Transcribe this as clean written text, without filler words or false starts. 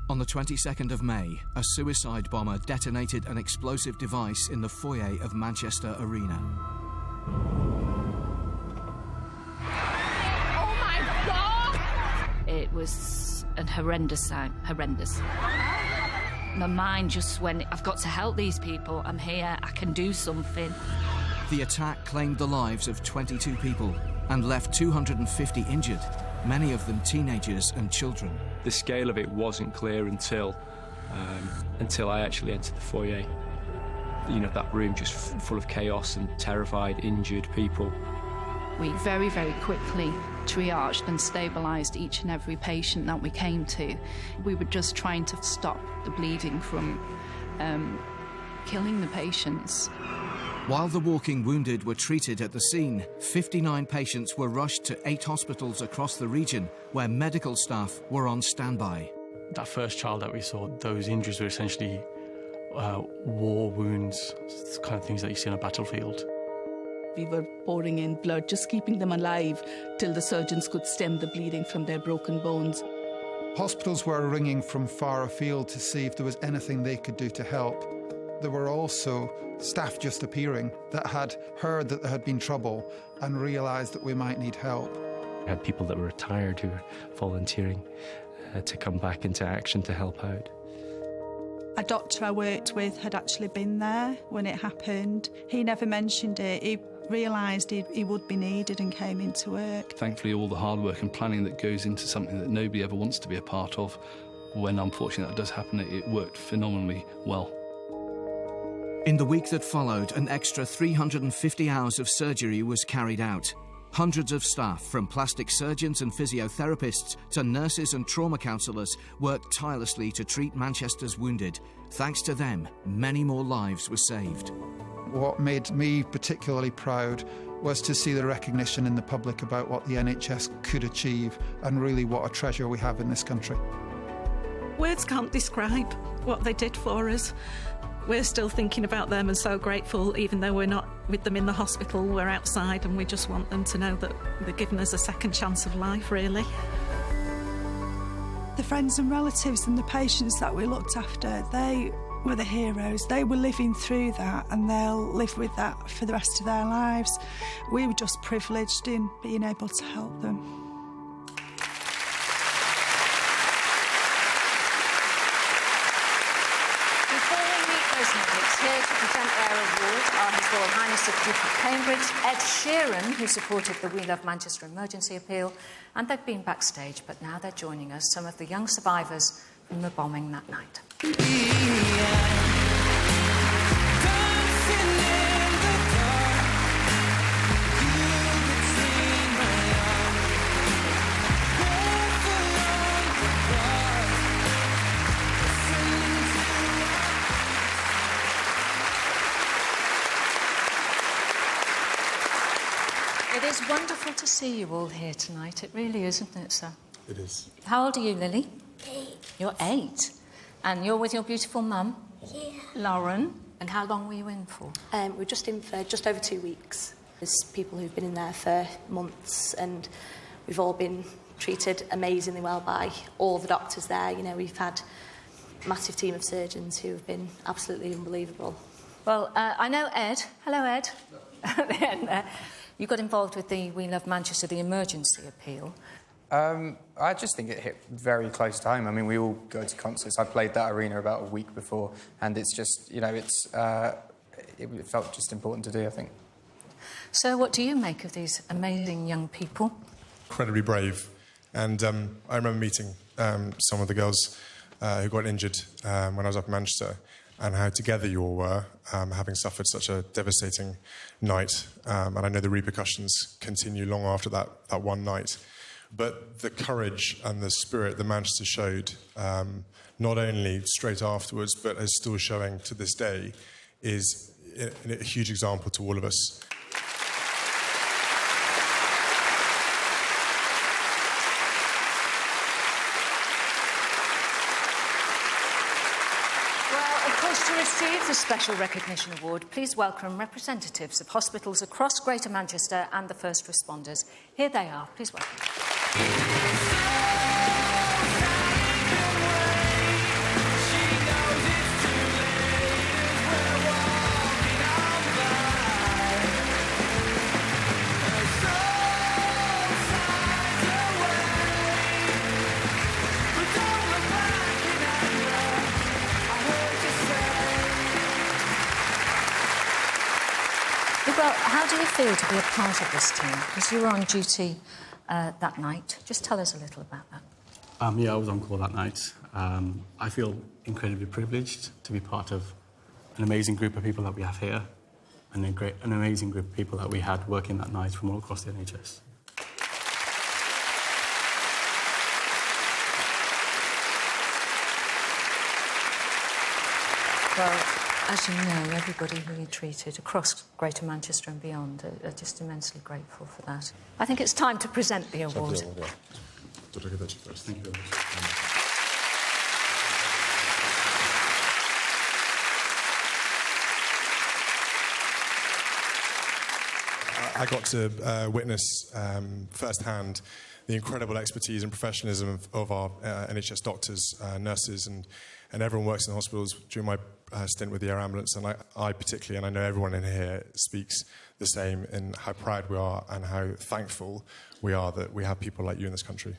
On the 22nd of May, a suicide bomber detonated an explosive device in the foyer of Manchester Arena. Oh my God! It was a horrendous sound, horrendous. My mind just went, I've got to help these people, I'm here, I can do something. The attack claimed the lives of 22 people and left 250 injured, many of them teenagers and children. The scale of it wasn't clear until I actually entered the foyer. You know, that room just full of chaos and terrified, injured people. We very, very quickly triaged and stabilised each and every patient that we came to. We were just trying to stop the bleeding from killing the patients. While the walking wounded were treated at the scene, 59 patients were rushed to 8 hospitals across the region where medical staff were on standby. That first child that we saw, those injuries were essentially war wounds, kind of things that you see on a battlefield. We were pouring in blood, just keeping them alive till the surgeons could stem the bleeding from their broken bones. Hospitals were ringing from far afield to see if there was anything they could do to help. There were also staff just appearing that had heard that there had been trouble and realised that we might need help. We had people that were retired who were volunteering to come back into action to help out. A doctor I worked with had actually been there when it happened. He never mentioned it. He realised he would be needed and came into work. Thankfully, all the hard work and planning that goes into something that nobody ever wants to be a part of, when unfortunately that does happen, it worked phenomenally well. In the week that followed, an extra 350 hours of surgery was carried out. Hundreds of staff, from plastic surgeons and physiotherapists to nurses and trauma counsellors, worked tirelessly to treat Manchester's wounded. Thanks to them, many more lives were saved. What made me particularly proud was to see the recognition in the public about what the NHS could achieve and really what a treasure we have in this country. Words can't describe what they did for us. We're still thinking about them and so grateful, even though we're not with them in the hospital, we're outside, and we just want them to know that they're giving us a second chance of life, really. The friends and relatives and the patients that we looked after, they were the heroes. They were living through that, and they'll live with that for the rest of their lives. We were just privileged in being able to help them. Here to present their award are His Royal Highness the Duke of Cambridge, Ed Sheeran, who supported the We Love Manchester emergency appeal, and they've been backstage, but now they're joining us, some of the young survivors from the bombing that night. It is wonderful to see you all here tonight. It really is, isn't it, sir? It is. How old are you, Lily? 8. You're 8. And you're with your beautiful mum? Yeah. Lauren. And how long were you in for? We're just in for just over 2 weeks. There's people who've been in there for months, and we've all been treated amazingly well by all the doctors there. You know, we've had a massive team of surgeons who have been absolutely unbelievable. Well, I know Ed. Hello, Ed. And, you got involved with the We Love Manchester, the emergency appeal. I just think it hit very close to home. I mean, we all go to concerts. I played that arena about a week before, and it's just, you know, it felt just important to do, I think. So what do you make of these amazing young people? Incredibly brave. And I remember meeting some of the girls who got injured when I was up in Manchester, and how together you all were, having suffered such a devastating night. And I know the repercussions continue long after that one night. But the courage and the spirit that Manchester showed, not only straight afterwards, but is still showing to this day, is a huge example to all of us. To receive the Special Recognition Award, please welcome representatives of hospitals across Greater Manchester and the first responders. Here they are. Please welcome. do you feel to be a part of this team? Because you were on duty that night. Just tell us a little about that. Yeah, I was on call that night. I feel incredibly privileged to be part of an amazing group of people that we have here, and an amazing group of people that we had working that night from all across the NHS. Well, as you know, everybody who you treated across Greater Manchester and beyond are just immensely grateful for that. I think it's time to present the award. Thank you very much. I got to witness firsthand the incredible expertise and professionalism of our NHS doctors, nurses, and everyone who works in the hospitals during my stint with the air ambulance. And I particularly, and I know everyone in here speaks the same, in how proud we are and how thankful we are that we have people like you in this country.